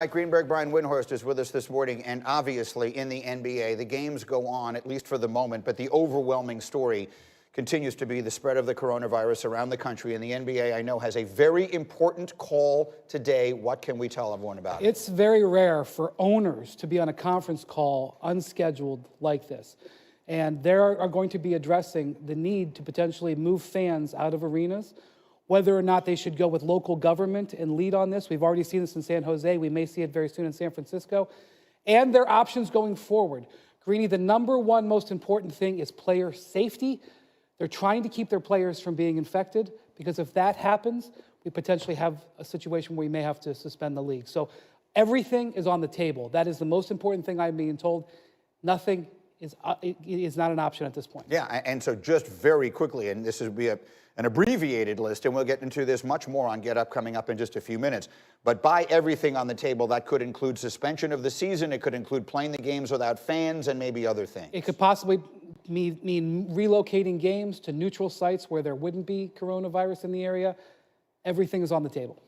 Mike Greenberg, Brian Windhorst is with us this morning, and obviously in the NBA, the games go on, at least for the moment, but the overwhelming story continues to be the spread of the coronavirus around the country, and the NBA, I know, has a very important call today. What can we tell everyone about it? It's very rare for owners to be on a conference call unscheduled like this, and they are going to be addressing the need to potentially move fans out of arenas, whether or not they should go with local government and lead on this. We've already seen this in San Jose. We may see it very soon in San Francisco. And their options going forward. Greeny, the number one most important thing is player safety. They're trying to keep their players from being infected, because if that happens, we potentially have a situation where we may have to suspend the league. So everything is on the table. That is the most important thing I'm being told. Nothing is not an option at this point. Yeah, and so just very quickly, and this will be an abbreviated list, and we'll get into this much more on Get Up coming up in just a few minutes. But by everything on the table, that could include suspension of the season, it could include playing the games without fans, and maybe other things. It could possibly mean relocating games to neutral sites where there wouldn't be coronavirus in the area. Everything is on the table.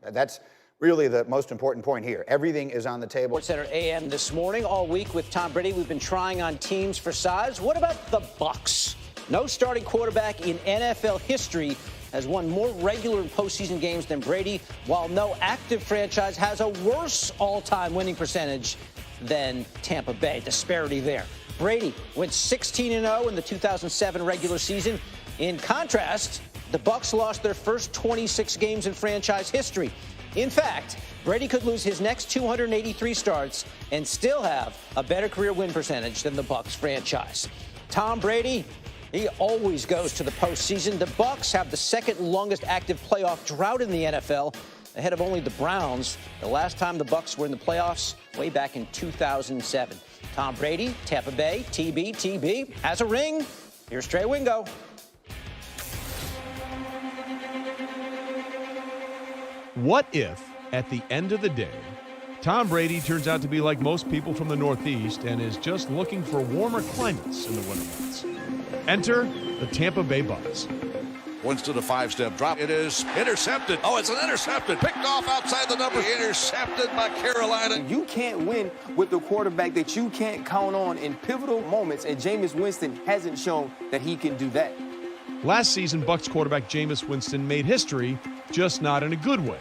That's really the most important point here. Everything is on the table. SportsCenter AM this morning, all week with Tom Brady. We've been trying on teams for size. What about the Bucs? No starting quarterback in NFL history has won more regular and postseason games than Brady, while no active franchise has a worse all-time winning percentage than Tampa Bay. Disparity there. Brady went 16-0 in the 2007 regular season. In contrast, the Bucs lost their first 26 games in franchise history. In fact, Brady could lose his next 283 starts and still have a better career win percentage than the Bucs franchise. Tom Brady, he always goes to the postseason. The Bucs have the second longest active playoff drought in the NFL, ahead of only the Browns. The last time the Bucs were in the playoffs, way back in 2007. Tom Brady, Tampa Bay, TB, has a ring. Here's Trey Wingo. What if, at the end of the day, Tom Brady turns out to be like most people from the Northeast and is just looking for warmer climates in the winter months? Enter the Tampa Bay Bucs. Winston, a five-step drop. It is intercepted. Oh, it's an intercepted. Picked off outside the number. Intercepted by Carolina. You can't win with the quarterback that you can't count on in pivotal moments, and Jameis Winston hasn't shown that he can do that. Last season, Bucs quarterback Jameis Winston made history, just not in a good way,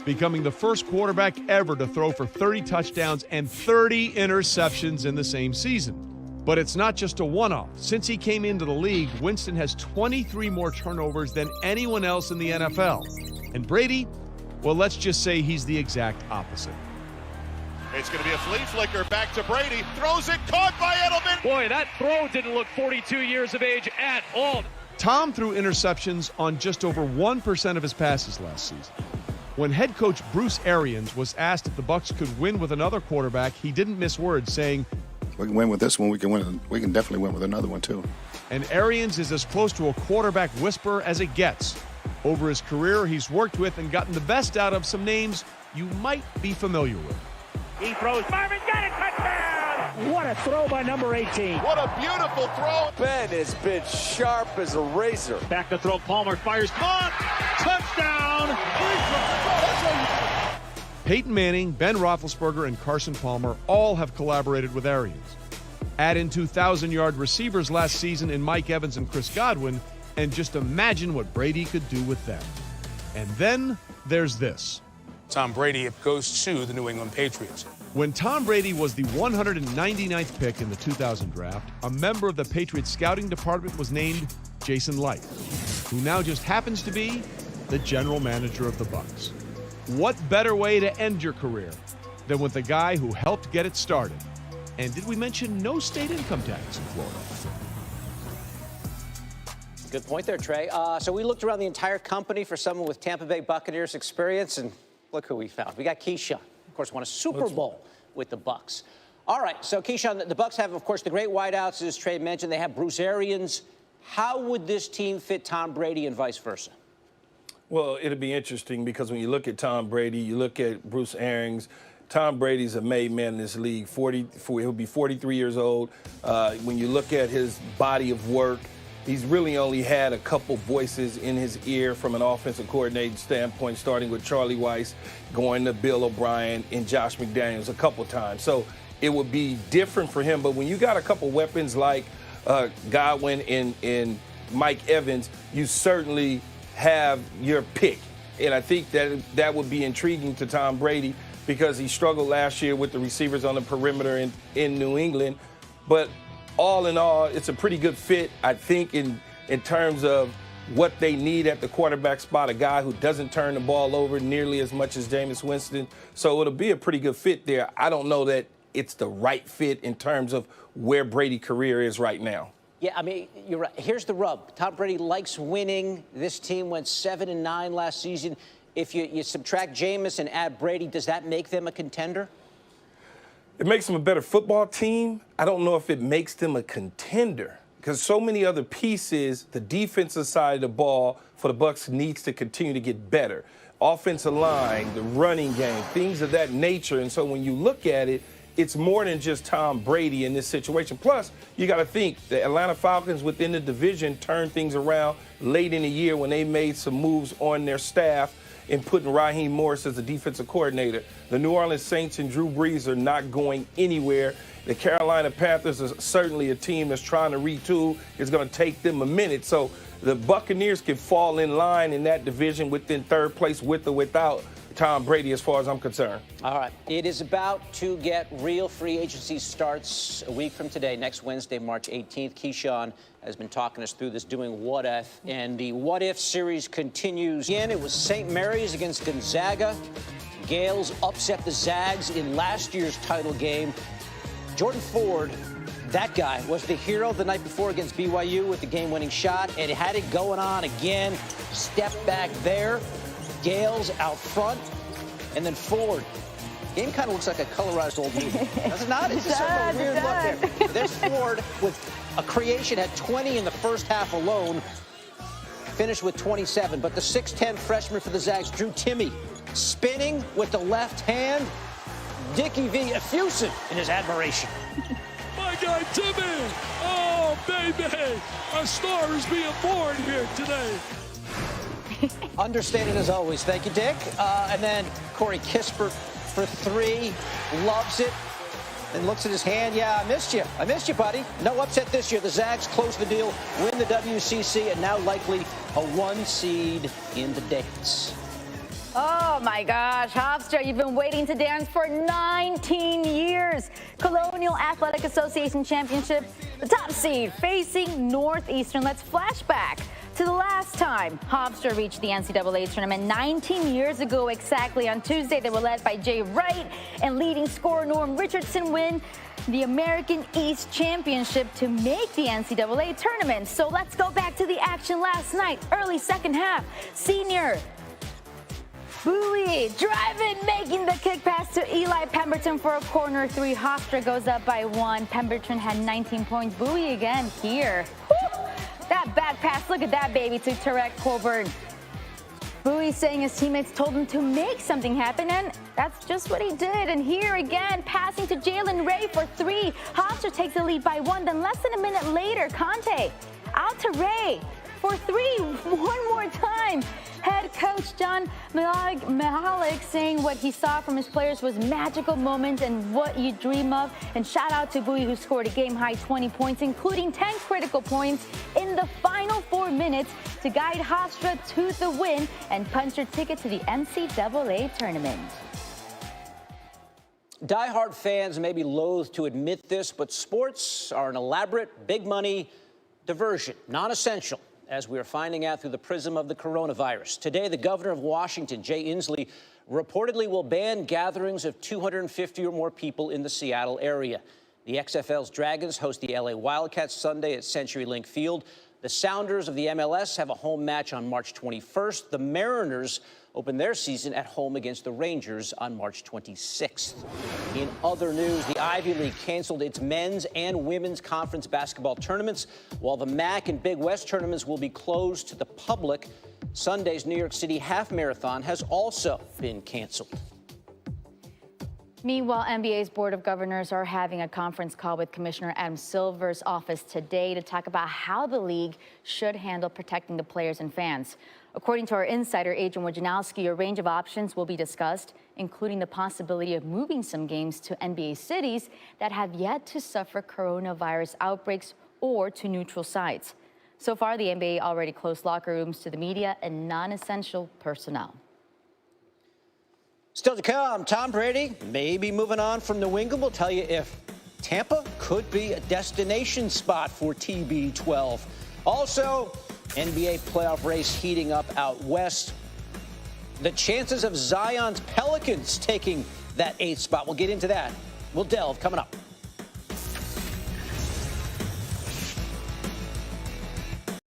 becoming the first quarterback ever to throw for 30 touchdowns and 30 interceptions in the same season. But it's not just a one-off. Since he came into the league, Winston has 23 more turnovers than anyone else in the NFL. And Brady, well, let's just say he's the exact opposite. It's going to be a flea flicker back to Brady. Throws it, caught by Edelman. Boy, that throw didn't look 42 years of age at all. Tom threw interceptions on just over 1% of his passes last season. When head coach Bruce Arians was asked if the Bucs could win with another quarterback, he didn't miss words, saying, "We can win with this one. We can definitely win with another one too." And Arians is as close to a quarterback whisperer as it gets. Over his career, he's worked with and gotten the best out of some names you might be familiar with. He throws. Marvin got it. Touchdown! What a throw by number 18. What a beautiful throw. Ben has been sharp as a razor. Back to throw. Palmer fires. Caught. Touchdown. Peyton Manning, Ben Roethlisberger, and Carson Palmer all have collaborated with Arians. Add in 2,000-yard receivers last season in Mike Evans and Chris Godwin, and just imagine what Brady could do with them. And then there's this. Tom Brady goes to the New England Patriots. When Tom Brady was the 199th pick in the 2000 draft, a member of the Patriots scouting department was named Jason Licht, who now just happens to be the general manager of the Bucs. What better way to end your career than with the guy who helped get it started? And did we mention no state income tax in Florida? Good point there, Trey. So we looked around the entire company for someone with Tampa Bay Buccaneers experience, and look who we found. We got Keyshawn, of course, won a Super Bowl with the Bucs. All right, so Keyshawn, the Bucs have, of course, the great wideouts, as Trey mentioned. They have Bruce Arians. How would this team fit Tom Brady and vice versa? Well, it'll be interesting because when you look at Tom Brady, you look at Bruce Arians. Tom Brady's a made man in this league. He'll be 43 years old. When you look at his body of work, He's really only had a couple voices in his ear from an offensive coordinating standpoint, starting with Charlie Weiss, going to Bill O'Brien and Josh McDaniels a couple times. So it would be different for him. But when you got a couple weapons like Godwin and Mike Evans, you certainly have your pick. And I think that would be intriguing to Tom Brady because he struggled last year with the receivers on the perimeter in New England. But all in all, it's a pretty good fit, I think, in terms of what they need at the quarterback spot, a guy who doesn't turn the ball over nearly as much as Jameis Winston. So it'll be a pretty good fit there. I don't know that it's the right fit in terms of where Brady's career is right now. Yeah, I mean, you're right. Here's the rub. Tom Brady likes winning. This team went 7-9 last season. If you subtract Jameis and add Brady, does that make them a contender? It makes them a better football team. I don't know if it makes them a contender because so many other pieces, the defensive side of the ball for the Bucs needs to continue to get better. Offensive line, the running game, things of that nature. And so when you look at it, it's more than just Tom Brady in this situation. Plus, you got to think the Atlanta Falcons within the division turned things around late in the year when they made some moves on their staff in putting Raheem Morris as the defensive coordinator. The New Orleans Saints and Drew Brees are not going anywhere. The Carolina Panthers are certainly a team that's trying to retool. It's going to take them a minute. So the Buccaneers can fall in line in that division within third place with or without Tom Brady as far as I'm concerned. All right. It is about to get real. Free agency starts a week from today, next Wednesday, March 18th. Keyshawn has been talking us through this, doing What If, and the What If series continues. Again, it was St. Mary's against Gonzaga. Gales upset the Zags in last year's title game. Jordan Ford, that guy, was the hero the night before against BYU with the game-winning shot, and it had it going on again. Step back there. Gales out front, and then Ford. Game kind of looks like a colorized old movie. Does it not? It's just sort of a weird look there. There's Ford with a creation, had 20 in the first half alone, finished with 27. But the 6'10 freshman for the Zags, Drew Timme, spinning with the left hand. Dickie V effusive in his admiration. My guy Timme, oh baby, a star is being born here today. Understated as always. Thank you, Dick. And then Corey Kispert for three. Loves it. And looks at his hand. Yeah, I missed you. I missed you, buddy. No upset this year. The Zags close the deal, win the WCC, and now likely a 1 seed in the dance. Oh, my gosh. Hofstra, you've been waiting to dance for 19 years. Colonial Athletic Association Championship, the top seed facing Northeastern. Let's flash back to the last time Hofstra reached the NCAA tournament 19 years ago exactly. On Tuesday, they were led by Jay Wright and leading scorer Norm Richardson win the American East Championship to make the NCAA tournament. So let's go back to the action last night, early second half. Senior Bowie driving, making the kick pass to Eli Pemberton for a corner three. Hofstra goes up by 1. Pemberton had 19 points. Bowie again here. Woo! That back pass, look at that baby, to Tarek Coburn. Bowie saying his teammates told him to make something happen, and that's just what he did. And here again, passing to Jalen Ray for 3. Hofstra takes the lead by 1. Then less than a minute later, Conte out to Ray for 3 one more time. Head coach John Mihalik saying what he saw from his players was magical moments and what you dream of. And shout out to Bowie, who scored a game-high 20 points, including 10 critical points in the final 4 minutes to guide Hofstra to the win and punch their ticket to the NCAA tournament. Die-hard fans may be loath to admit this, but sports are an elaborate, big-money diversion, non-essential, as we are finding out through the prism of the coronavirus. Today, the governor of Washington, Jay Inslee, reportedly will ban gatherings of 250 or more people in the Seattle area. The XFL's Dragons host the LA Wildcats Sunday at CenturyLink Field. The Sounders of the MLS have a home match on March 21st. The Mariners open their season at home against the Rangers on March 26th. In other news, the Ivy League canceled its men's and women's conference basketball tournaments, while the MAC and Big West tournaments will be closed to the public. Sunday's New York City Half Marathon has also been canceled. Meanwhile, NBA's Board of Governors are having a conference call with Commissioner Adam Silver's office today to talk about how the league should handle protecting the players and fans. According to our insider, Adrian Wojnarowski, a range of options will be discussed, including the possibility of moving some games to NBA cities that have yet to suffer coronavirus outbreaks or to neutral sites. So far, the NBA already closed locker rooms to the media and non-essential personnel. Still to come, Tom Brady may be moving on from New England. We'll tell you if Tampa could be a destination spot for TB12. Also, NBA playoff race heating up out west. The chances of Zion's Pelicans taking that 8th spot. We'll get into that. We'll delve coming up.